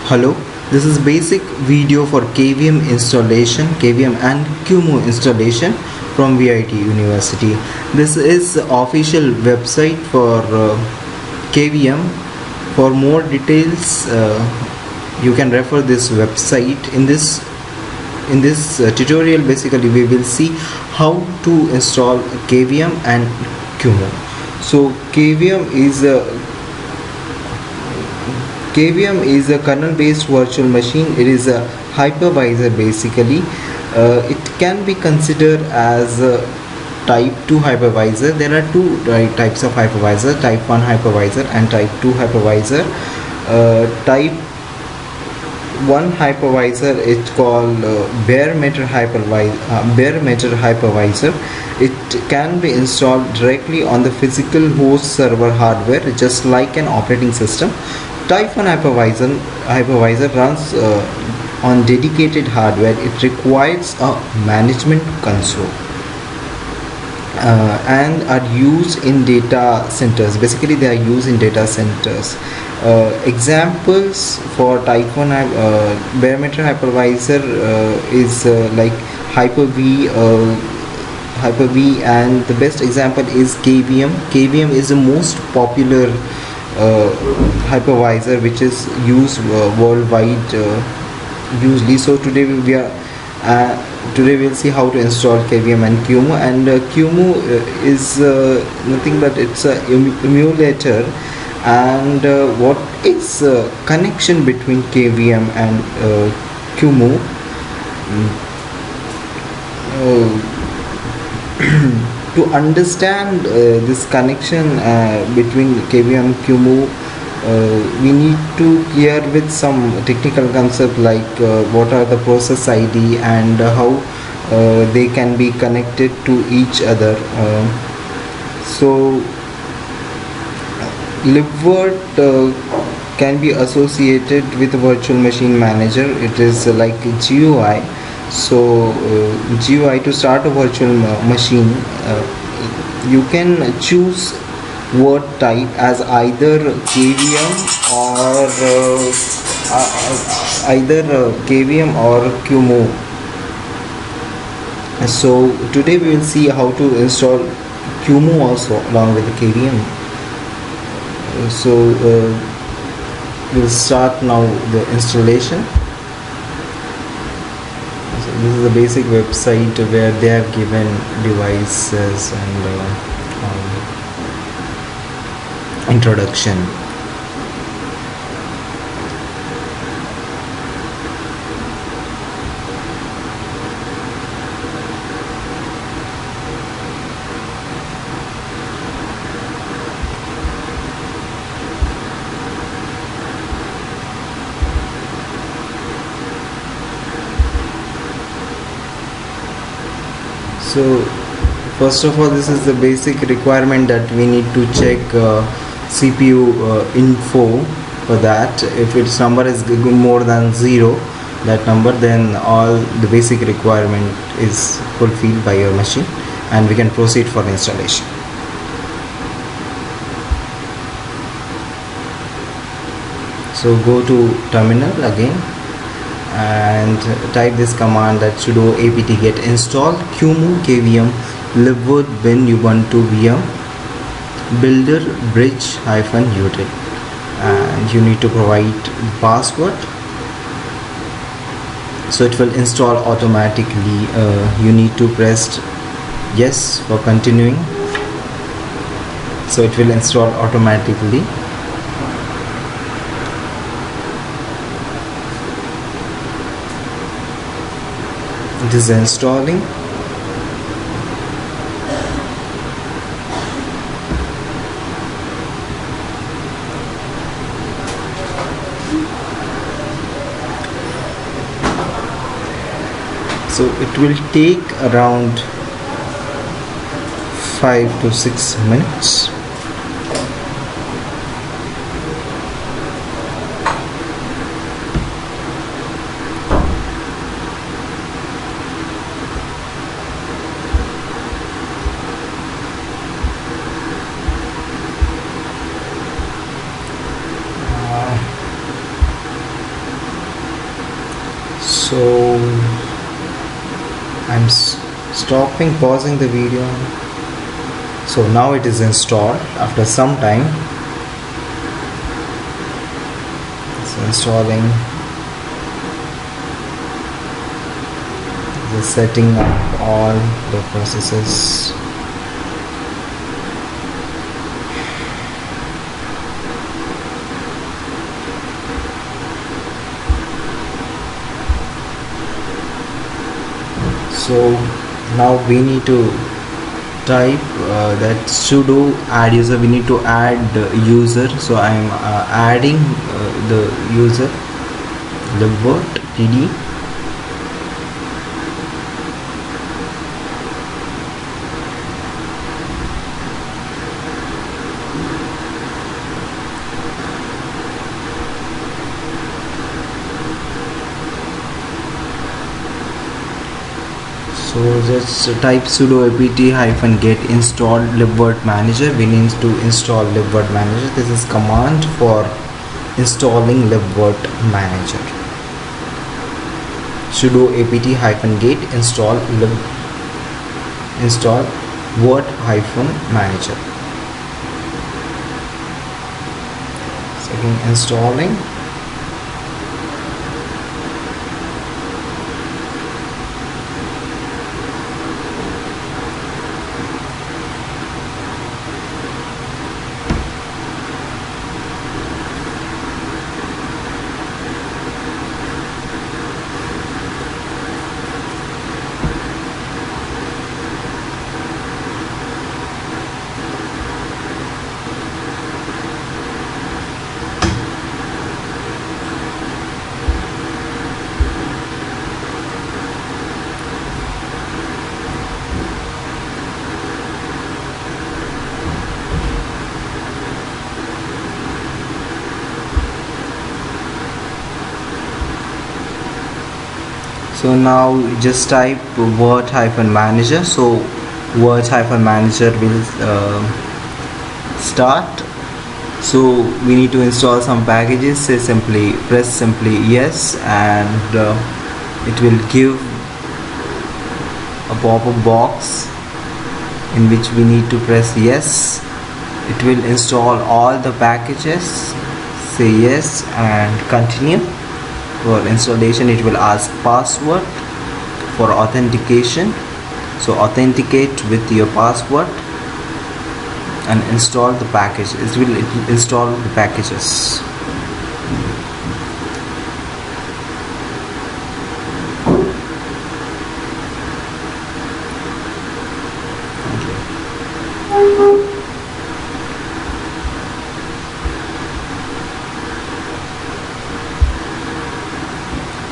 Hello, this is basic video for KVM installation, KVM and Qemu installation from VIT University. This is the official website for KVM. For more details, you can refer this website. In this tutorial, basically we will see how to install KVM and Qemu. So KVM is a kernel-based virtual machine. It is a hypervisor basically. It can be considered as a type 2 hypervisor. There are two types of hypervisor, type 1 hypervisor and type 2 hypervisor. Type 1 hypervisor is called bare metal hypervisor. It can be installed directly on the physical host server hardware, just like an operating system. Type 1 hypervisor runs on dedicated hardware. It requires a management console and are used in data centers. Basically, they are used in data centers. Examples for type 1 bare metal hypervisor is like Hyper-V, and the best example is KVM. KVM is the most popular hypervisor which is used worldwide usually. So today we'll see how to install KVM and Qemu. And Qemu is nothing but it's a emulator. And what is connection between KVM and Qemu? To understand this connection between KVM and Qemu, we need to clear with some technical concept like what are the process ID and how they can be connected to each other. So libvirt can be associated with a virtual machine manager. It is like a GUI. So GUI, to start a virtual machine, you can choose word type as either KVM or Qemu. So today we will see how to install Qemu also along with the KVM. So we'll start now the installation. This is the basic website where they have given devices and introduction. So first of all, this is the basic requirement that we need to check CPU info. For that, if its number is more than 0, that number, then all the basic requirement is fulfilled by your machine and we can proceed for installation. So go to terminal again and type this command, that sudo apt get install Qemu KVM libvirt bin ubuntu vm builder bridge -util, and you need to provide password. So it will install automatically. You need to press yes for continuing. So it will install automatically. It is installing. So it will take around 5 to 6 minutes. So I'm pausing the video. So now it is installed after some time. It's installing. The setting up all the processes. So now we need to type that sudo add user. We need to add user. So I am adding the user libvirt td. So just type sudo apt-get install libvirt manager. We need to install libvirt manager. This is command for installing libvirt manager. Sudo apt-get install virt-manager. Second, installing. So now just type virt-manager. So virt-manager will start. So we need to install some packages. Say press simply yes, and it will give a pop-up box in which we need to press yes. It will install all the packages. Say yes and continue. For installation, it will ask password. For authentication, so authenticate with your password and install the package. It will install the packages.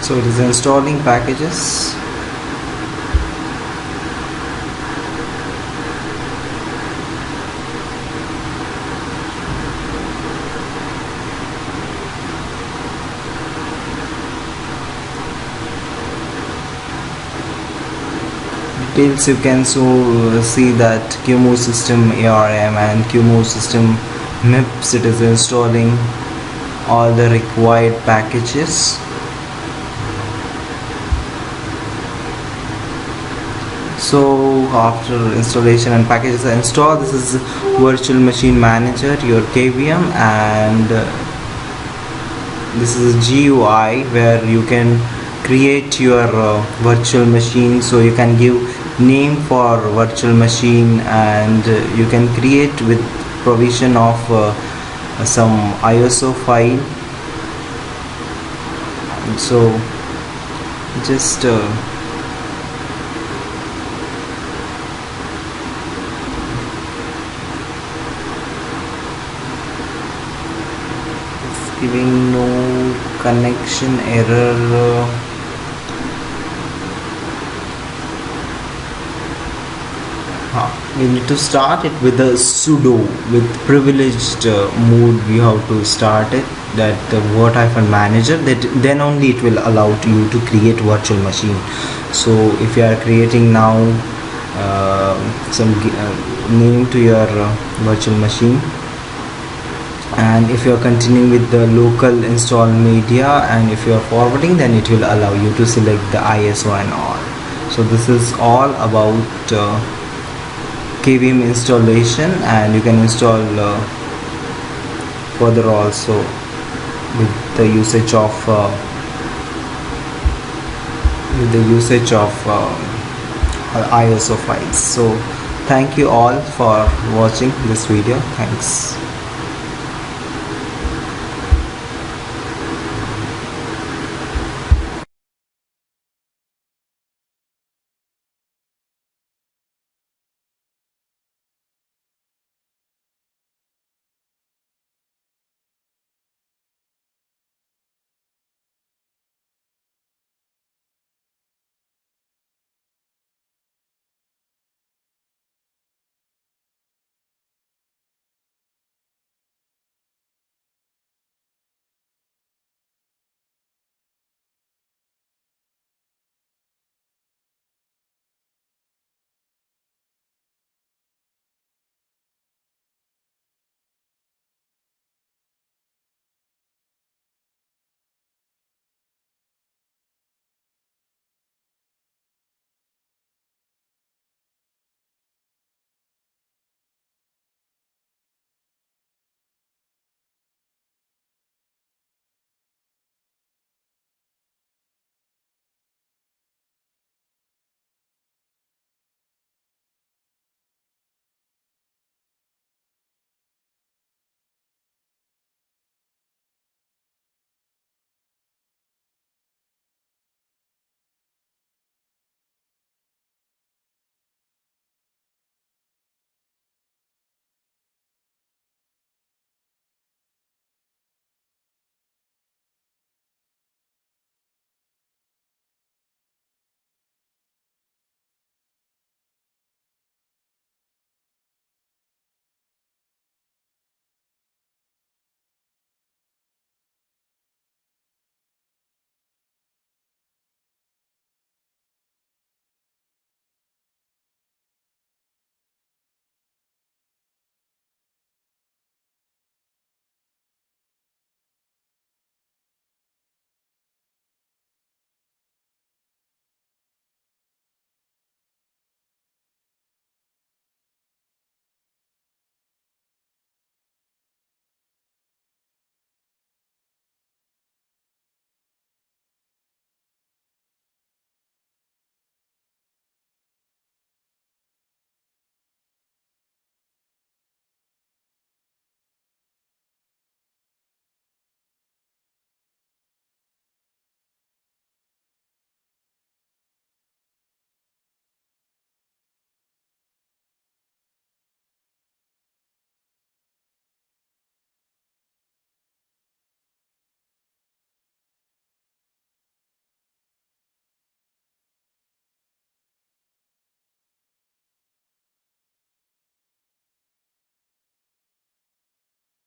So it is installing packages. Details you can see that Qemu system ARM and Qemu system MIPS. It is installing all the required packages. So after installation and packages are installed, this is virtual machine manager, your KVM, and this is GUI where you can create your virtual machine. So you can give name for virtual machine, and you can create with provision of some ISO file. So just giving no connection error. We need to start it with a sudo with privileged mode. We have to start it, that the virt-manager, that then only it will allow you to create virtual machine. So if you are creating now some name to your virtual machine, and if you are continuing with the local install media, and if you are forwarding, then it will allow you to select the ISO and all. So this is all about KVM installation, and you can install further also with the usage of ISO files. So thank you all for watching this video. Thanks.